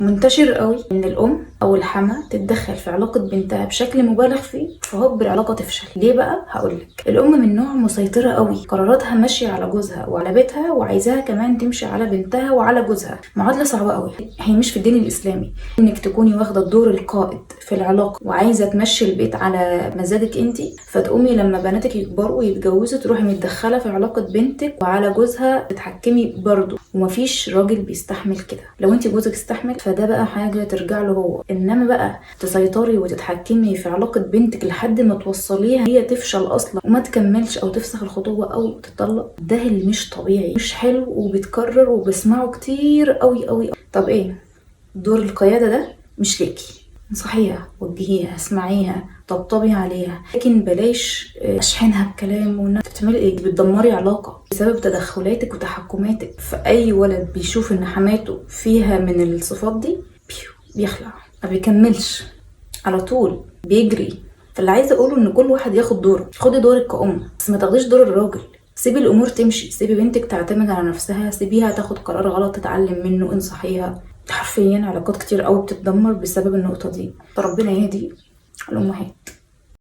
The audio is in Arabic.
منتشر قوي ان الام او الحما تتدخل في علاقه بنتها بشكل مبالغ فيه، فهوب العلاقه تفشل. ليه بقى؟ هقولك. الام من نوع مسيطره قوي، قراراتها ماشيه على جوزها وعلى بيتها، وعايزاها كمان تمشي على بنتها وعلى جوزها. معادله صعبه قوي. هي مش في الدين الاسلامي انك تكوني واخده دور القائد في العلاقه وعايزه تمشي البيت على مزاجك انتي، فتقومي لما بناتك يكبروا ويتجوزوا تروحي متدخله في علاقه بنتك وعلى جوزها تتحكمي برضه. ومفيش راجل بيستحمل كده. لو انت جوزك استحمل فده بقى حاجه ترجع له هو، انما بقى تسيطري وتتحكمي في علاقه بنتك لحد ما توصليها هي تفشل اصلا وما تكملش او تفسخ الخطوبه او تطلق، ده اللي مش طبيعي، مش حلو، وبتكرر وبسمعه كتير قوي قوي. طب ايه دور القياده ده؟ مش ليكي. انصحيها، وجهيها، اسمعيها، طبطبي عليها، لكن بلاش اشحنها بكلام. وانك بتعملي ايه؟ بتدمري علاقه بسبب تدخلاتك وتحكماتك. فاي ولد بيشوف ان حماته فيها من الصفات دي بيخلع، ما بيكملش، على طول بيجري. فاللي عايزه اقوله ان كل واحد ياخد دوره. خدي دورك كأم، بس ما تاخديش دور الراجل. سيبي الامور تمشي، سيبي بنتك تعتمد على نفسها، سيبيها تاخد قرار غلط تتعلم منه، انصحيها. حرفيا علاقات كتير قوي بتتدمر بسبب النقطه دي. فربنا يهدي الامهات.